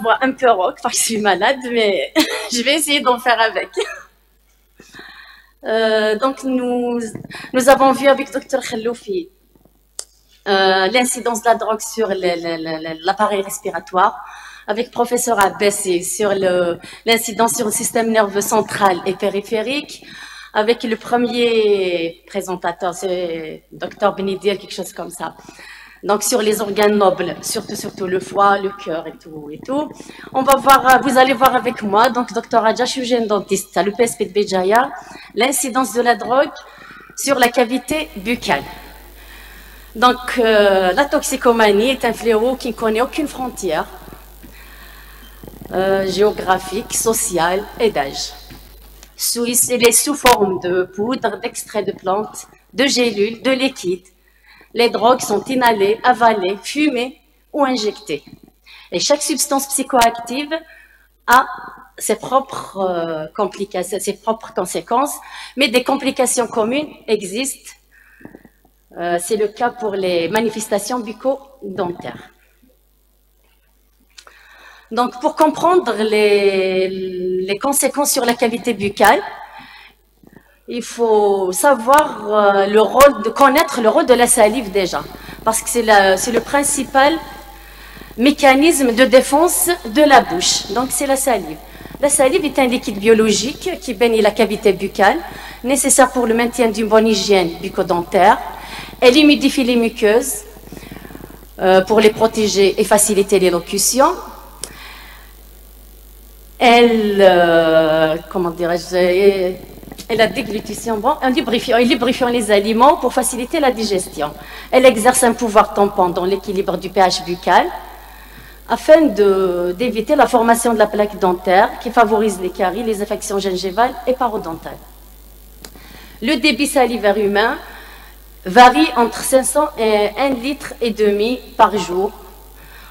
Voix un peu rock parce que je suis malade, mais je vais essayer d'en faire avec. Donc, nous avons vu avec Dr Khalloufi l'incidence de la drogue sur l'appareil respiratoire, avec professeur Abbassi sur l'incidence sur le système nerveux central et périphérique, avec le premier présentateur, c'est Dr Benidir, quelque chose comme ça. Donc, sur les organes nobles, surtout le foie, le cœur et tout, et tout. On va voir, vous allez voir avec moi, donc, Dr Adja, chirurgien dentiste à l'EPSP de Béjaïa, l'incidence de la drogue sur la cavité buccale. Donc, la toxicomanie est un fléau qui ne connaît aucune frontière géographique, sociale et d'âge. Il est sous forme de poudre, d'extrait de plantes, de gélules, de liquides. Les drogues sont inhalées, avalées, fumées ou injectées. Et chaque substance psychoactive a ses propres complications, ses propres conséquences, mais des complications communes existent. C'est le cas pour les manifestations bucco-dentaires. Donc, pour comprendre les conséquences sur la cavité buccale, il faut savoir connaître le rôle de la salive déjà, parce que c'est le principal mécanisme de défense de la bouche. Donc, c'est la salive. La salive est un liquide biologique qui baigne la cavité buccale, nécessaire pour le maintien d'une bonne hygiène bucco-dentaire. Elle humidifie les muqueuses pour les protéger et faciliter l'élocution. Comment dirais-je, et la déglutition, en lubrifiant les aliments pour faciliter la digestion. Elle exerce un pouvoir tampon dans l'équilibre du pH buccal afin d'éviter la formation de la plaque dentaire qui favorise les caries, les infections gingivales et parodontales. Le débit salivaire humain varie entre 500 et 1,5 litre par jour.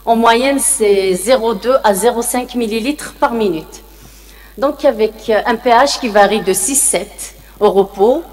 En moyenne, c'est 0,2 à 0,5 millilitres par minute. Donc, avec un pH qui varie de 6,7 au repos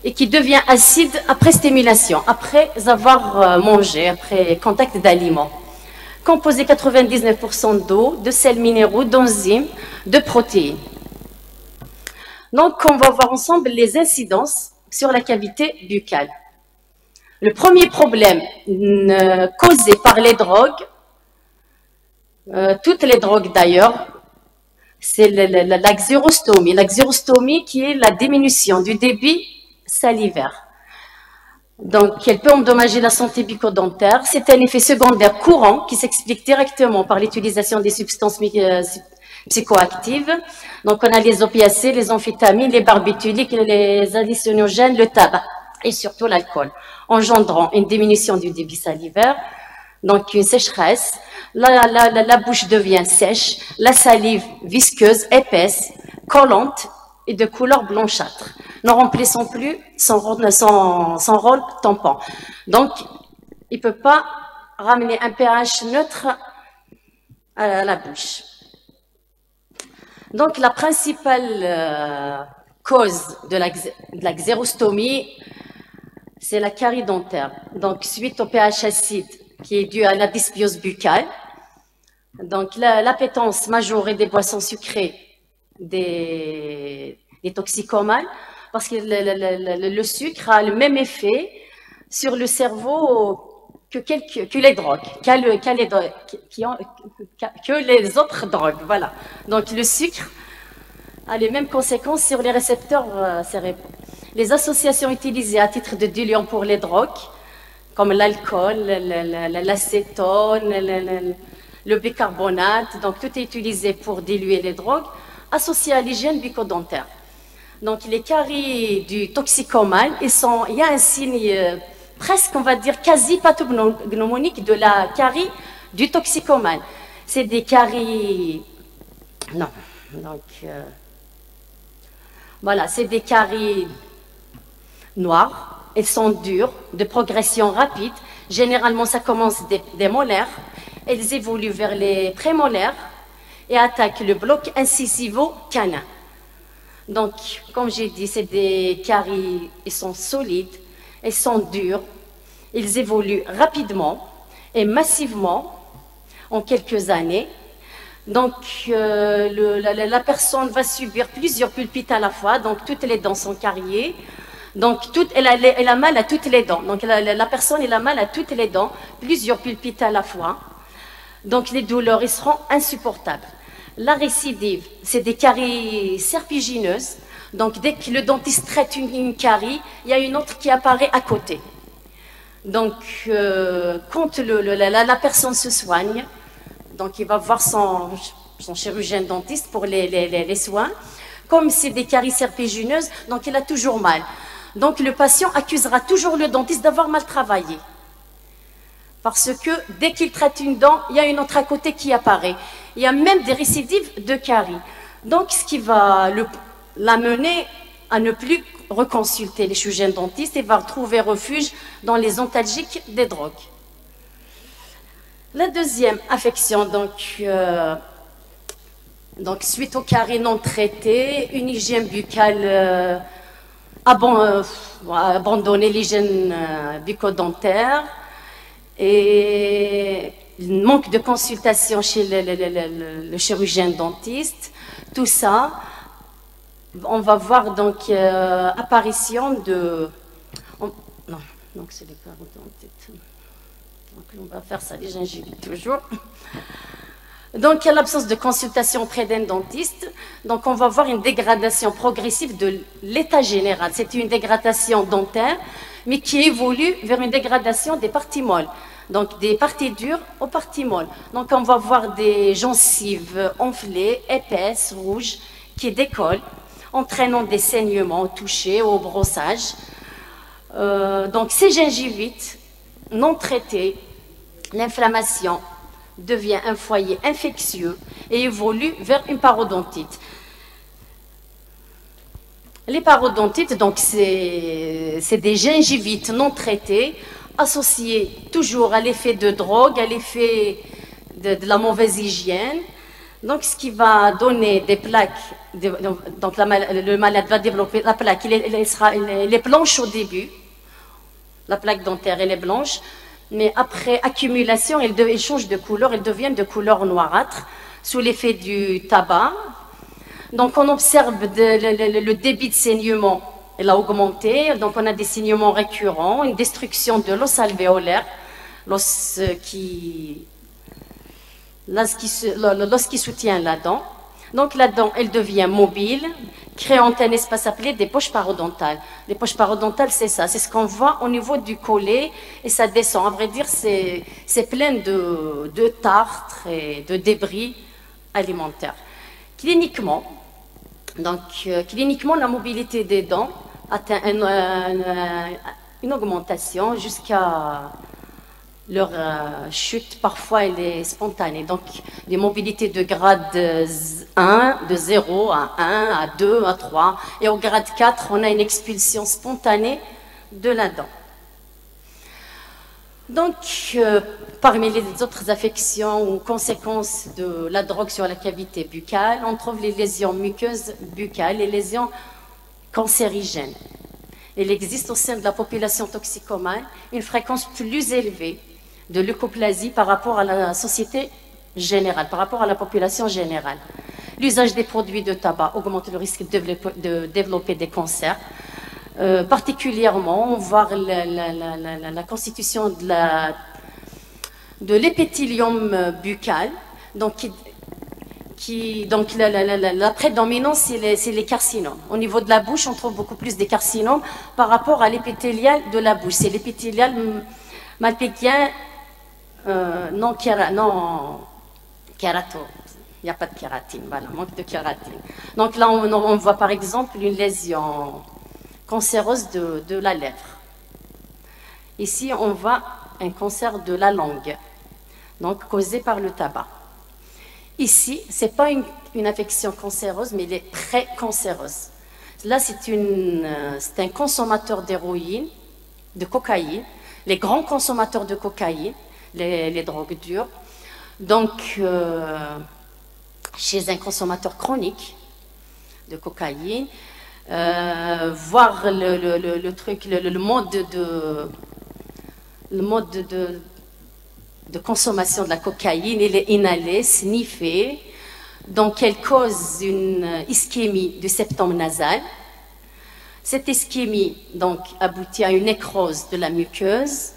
et qui devient acide après stimulation, après avoir mangé, après contact d'aliments. Composé 99% d'eau, de sels minéraux, d'enzymes, de protéines. Donc, on va voir ensemble les incidences sur la cavité buccale. Le premier problème causé par les drogues, toutes les drogues d'ailleurs, c'est la xérostomie. La xérostomie qui est la diminution du débit salivaire. Donc, elle peut endommager la santé bucco-dentaire. C'est un effet secondaire courant qui s'explique directement par l'utilisation des substances psychoactives. Donc, on a les opiacés, les amphétamines, les barbituriques, les hallucinogènes, le tabac et surtout l'alcool, engendrant une diminution du débit salivaire, donc une sécheresse. La bouche devient sèche, la salive visqueuse, épaisse, collante et de couleur blanchâtre, ne remplissant plus son rôle tampon. Donc, il ne peut pas ramener un pH neutre à la bouche. Donc, la principale cause de la xérostomie, c'est la carie dentaire. Donc, suite au pH acide qui est dû à la dysbiose buccale, donc l'appétence majorée des boissons sucrées, des toxicomanes, parce que le sucre a le même effet sur le cerveau que les drogues, que les autres drogues, voilà. Donc le sucre a les mêmes conséquences sur les récepteurs cérébraux. Les associations utilisées à titre de diluant pour les drogues, comme l'alcool, l'acétone, le bicarbonate, donc tout est utilisé pour diluer les drogues, associées à l'hygiène bucco-dentaire. Donc les caries du toxicomane, il y a un signe presque, on va dire, quasi pathognomonique de la carie du toxicomane. C'est des caries... Non, donc... voilà, c'est des caries noires. Elles sont dures, de progression rapide. Généralement, ça commence des molaires. Elles évoluent vers les prémolaires et attaquent le bloc incisivo-canin. Donc, comme j'ai dit, c'est des caries, elles sont solides, elles sont dures, elles évoluent rapidement et massivement en quelques années. Donc, la personne va subir plusieurs pulpites à la fois, donc toutes les dents sont cariées. Donc, elle a mal à toutes les dents. Donc, la personne elle a mal à toutes les dents, plusieurs pulpites à la fois. Donc, les douleurs ils seront insupportables. La récidive, c'est des caries serpigineuses. Donc, dès que le dentiste traite une carie, il y a une autre qui apparaît à côté. Donc, quand la personne se soigne, donc il va voir son chirurgien dentiste pour les soins. Comme c'est des caries serpigineuses, donc il a toujours mal. Donc le patient accusera toujours le dentiste d'avoir mal travaillé. Parce que dès qu'il traite une dent, il y a une autre à côté qui apparaît. Il y a même des récidives de caries. Donc ce qui va l'amener à ne plus reconsulter les chirurgiens dentistes et va trouver refuge dans les antalgiques des drogues. La deuxième affection, donc suite aux caries non traitées, une hygiène buccale abandonner l'hygiène bucco-dentaire et manque de consultation chez le chirurgien dentiste. Tout ça, on va voir donc apparition de... non, donc c'est les parodontites. Donc on va faire ça, les gingivites toujours. Donc, il y a l'absence de consultation auprès d'un dentiste. Donc, on va voir une dégradation progressive de l'état général. C'est une dégradation dentaire, mais qui évolue vers une dégradation des parties molles. Donc, des parties dures aux parties molles. Donc, on va voir des gencives enflées, épaisses, rouges, qui décollent, entraînant des saignements au toucher, au brossage. Donc, ces gingivites non traitées, l'inflammation devient un foyer infectieux et évolue vers une parodontite. Les parodontites, donc, c'est des gingivites non traités, associés toujours à l'effet de drogue, à l'effet de la mauvaise hygiène. Donc, ce qui va donner des plaques, donc le malade va développer la plaque, elle est blanche au début, la plaque dentaire elle est blanche, mais après accumulation, elle change de couleur, elle devient de couleur noirâtre sous l'effet du tabac. Donc on observe le débit de saignement, elle a augmenté, donc on a des saignements récurrents, une destruction de l'os alvéolaire, l'os qui soutient la dent. Donc la dent, elle devient mobile, créant un espace appelé des poches parodontales. Les poches parodontales, c'est ça, c'est ce qu'on voit au niveau du collet et ça descend. À vrai dire, c'est plein de tartres et de débris alimentaires. Cliniquement, la mobilité des dents atteint une augmentation jusqu'à leur chute, parfois elle est spontanée. Donc, des mobilités de grade 1, de 0 à 1, à 2, à 3. Et au grade 4, on a une expulsion spontanée de la dent. Donc, parmi les autres affections ou conséquences de la drogue sur la cavité buccale, on trouve les lésions muqueuses buccales, les lésions cancérigènes. Il existe au sein de la population toxicomane une fréquence plus élevée de leucoplasie par rapport à la société générale, par rapport à la population générale. L'usage des produits de tabac augmente le risque de développer des cancers. Particulièrement, on voit la constitution de l'épithélium buccal, donc la prédominance, c'est les carcinomes. Au niveau de la bouche, on trouve beaucoup plus des carcinomes par rapport à l'épithélial de la bouche. C'est l'épithélial malpigien non kérato. Il n'y a pas de kératine, voilà, manque de kératine. Donc là, on voit par exemple une lésion cancéreuse de la lèvre. Ici, on voit un cancer de la langue, donc causé par le tabac. Ici, ce n'est pas une affection cancéreuse, mais elle est pré-cancéreuse. Là, c'est un consommateur d'héroïne, de cocaïne, les grands consommateurs de cocaïne, les drogues dures. Donc, chez un consommateur chronique de cocaïne, voir le mode de consommation de la cocaïne, il est inhalé, sniffé, Donc, elle cause une ischémie du septum nasal. Cette ischémie donc, aboutit à une nécrose de la muqueuse,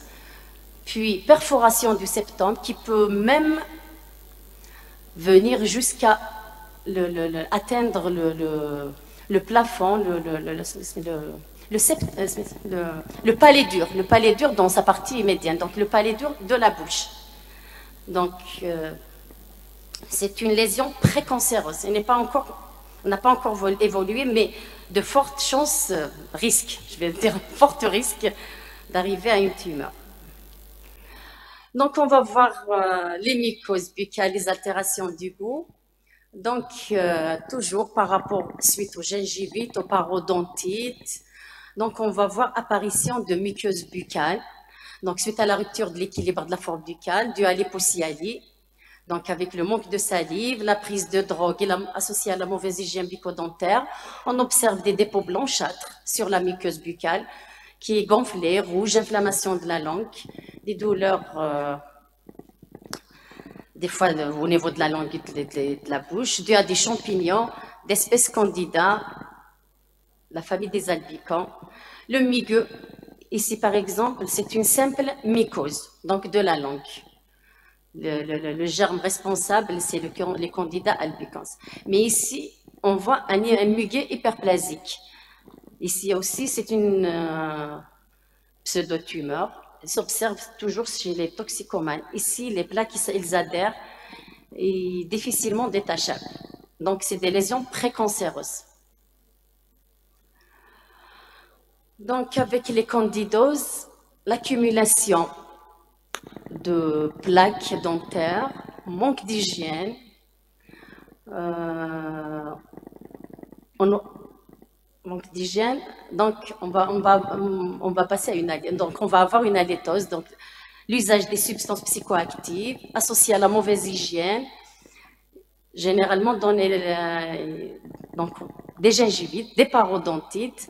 puis perforation du septum qui peut même venir jusqu'à atteindre le plafond, le palais dur dans sa partie médiane, donc le palais dur de la bouche. Donc, c'est une lésion précancéreuse. On n'a pas encore évolué, mais de fortes chances, je vais dire forte risque d'arriver à une tumeur. Donc, on va voir les mycoses buccales, les altérations du goût. Donc, toujours par rapport suite aux gingivites, aux parodontites. Donc, on va voir apparition de muqueuses buccales. Donc, suite à la rupture de l'équilibre de la forme buccale, due à l'hypocyalie. Donc, avec le manque de salive, la prise de drogue associée à la mauvaise hygiène bucco-dentaire, on observe des dépôts blanchâtres sur la muqueuse buccale qui est gonflée, rouge, inflammation de la langue, des douleurs, des fois au niveau de la langue et de la bouche, dues à des champignons d'espèce Candida, la famille des albicans. Le milieu, ici par exemple, c'est une simple mycose, donc de la langue. Le germe responsable, c'est les Candida albicans. Mais ici, on voit un muguet hyperplasique. Ici aussi, c'est une pseudotumeur. Elle s'observe toujours chez les toxicomanes. Ici, les plaques, ils adhèrent et difficilement détachables. Donc, c'est des lésions précancéreuses. Donc, avec les candidoses, l'accumulation de plaques dentaires, manque d'hygiène, manque d'hygiène, donc on va passer à on va avoir une hallétose, donc l'usage des substances psychoactives associées à la mauvaise hygiène, généralement dans donc des gingivites, des parodontites,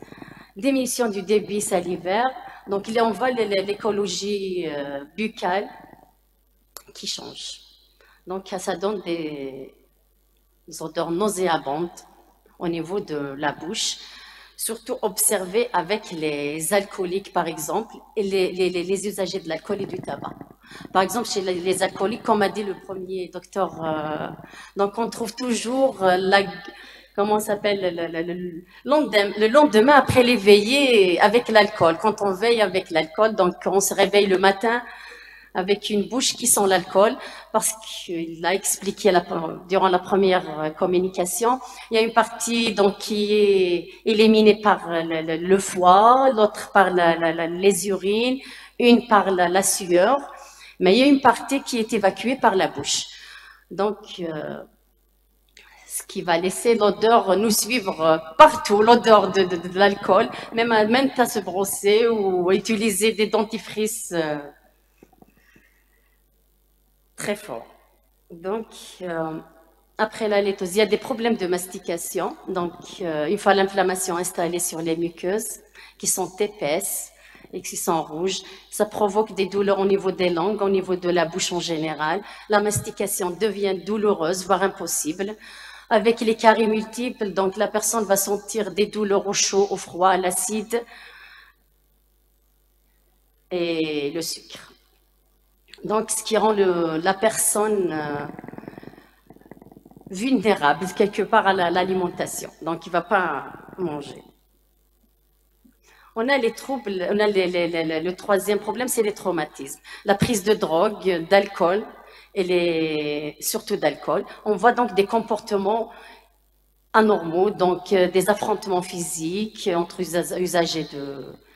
diminution du débit salivaire. Donc, là, on voit l'écologie buccale qui change. Donc, ça donne des odeurs nauséabondes au niveau de la bouche, surtout observées avec les alcooliques, par exemple, et les usagers de l'alcool et du tabac. Par exemple, chez les alcooliques, comme a dit le premier docteur, donc on trouve toujours comment s'appelle, le lendemain après l'éveillé avec l'alcool. Quand on veille avec l'alcool, donc on se réveille le matin avec une bouche qui sent l'alcool, parce qu'il a expliqué durant la première communication, il y a une partie donc qui est éliminée par le foie, l'autre par les urines, une par la sueur, mais il y a une partie qui est évacuée par la bouche. Donc, ce qui va laisser l'odeur nous suivre partout, l'odeur de l'alcool, même à se brosser ou utiliser des dentifrices très forts. Donc, après la hallétose, il y a des problèmes de mastication. Donc, une fois l'inflammation installée sur les muqueuses, qui sont épaisses et qui sont rouges, ça provoque des douleurs au niveau des langues, au niveau de la bouche en général. La mastication devient douloureuse, voire impossible. Avec les caries multiples, donc la personne va sentir des douleurs au chaud, au froid, à l'acide et le sucre. Donc, ce qui rend la personne vulnérable quelque part à l'alimentation. Donc, il ne va pas manger. On a les troubles, le troisième problème, c'est les traumatismes. La prise de drogue, d'alcool, et surtout d'alcool. On voit donc des comportements anormaux, donc des affrontements physiques entre usagers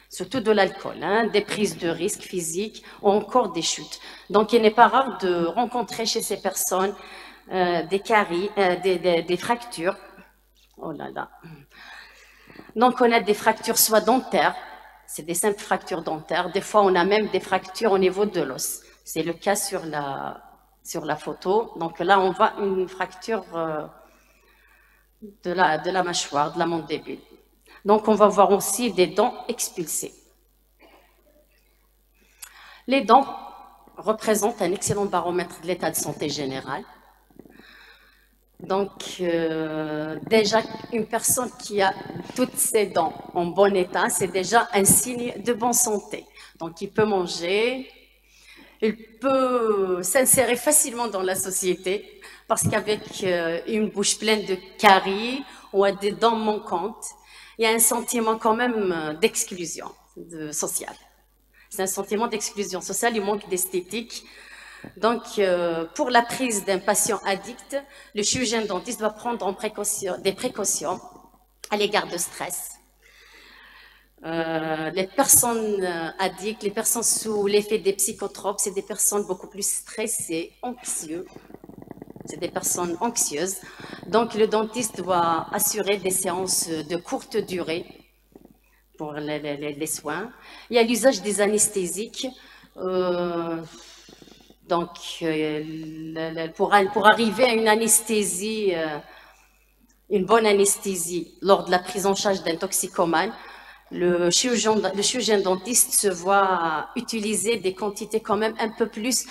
surtout de l'alcool, des prises de risques physiques ou encore des chutes. Donc, il n'est pas rare de rencontrer chez ces personnes des caries, des fractures. Oh là là. Donc, on a des fractures soit dentaires, c'est des simples fractures dentaires. Des fois, on a même des fractures au niveau de l'os. C'est le cas sur la photo. Donc là, on voit une fracture de la mâchoire, de la mandibule. Donc, on va voir aussi des dents expulsées. Les dents représentent un excellent baromètre de l'état de santé général. Donc, déjà, une personne qui a toutes ses dents en bon état, c'est déjà un signe de bonne santé. Donc, il peut manger, il peut s'insérer facilement dans la société, parce qu'avec une bouche pleine de caries ou des dents manquantes, il y a un sentiment quand même d'exclusion sociale. C'est un sentiment d'exclusion sociale, il manque d'esthétique. Donc, pour la prise d'un patient addict, le chirurgien dentiste doit prendre des précautions à l'égard de stress. Les personnes addictes, les personnes sous l'effet des psychotropes, c'est des personnes beaucoup plus stressées, anxieuses. C'est des personnes anxieuses. Donc, le dentiste doit assurer des séances de courte durée pour les soins. Il y a l'usage des anesthésiques. Donc, pour arriver à une anesthésie, une bonne anesthésie lors de la prise en charge d'un toxicomane, le chirurgien dentiste se voit utiliser des quantités quand même un peu plus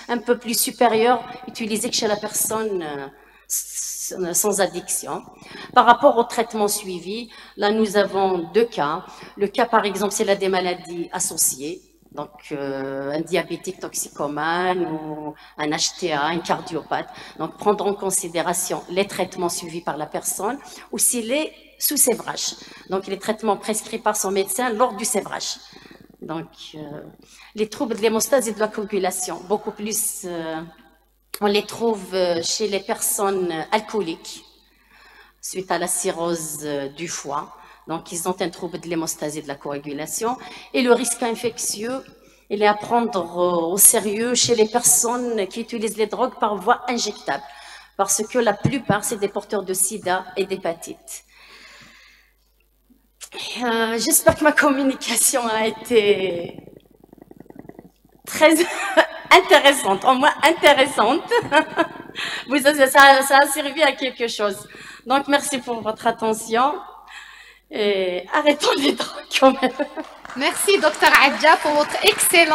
supérieures utilisées que chez la personne sans addiction. Par rapport au traitement suivi, là nous avons deux cas. Le cas par exemple, c'est des maladies associées. Donc, un diabétique toxicomane ou un HTA, un cardiopathe. Donc, prendre en considération les traitements suivis par la personne ou s'il est sous sévrage. Donc, les traitements prescrits par son médecin lors du sévrage. Donc, les troubles de l'hémostase et de la coagulation, beaucoup plus, on les trouve chez les personnes alcooliques suite à la cirrhose du foie. Donc, ils ont un trouble de l'hémostase et de la coagulation. Et le risque infectieux, il est à prendre au sérieux chez les personnes qui utilisent les drogues par voie injectable. Parce que la plupart, c'est des porteurs de sida et d'hépatite. J'espère que ma communication a été très intéressante, au moins intéressante. Ça a servi à quelque chose. Donc, merci pour votre attention. Et arrêtons les drogues quand même. Merci, Dr. Adja, pour votre excellent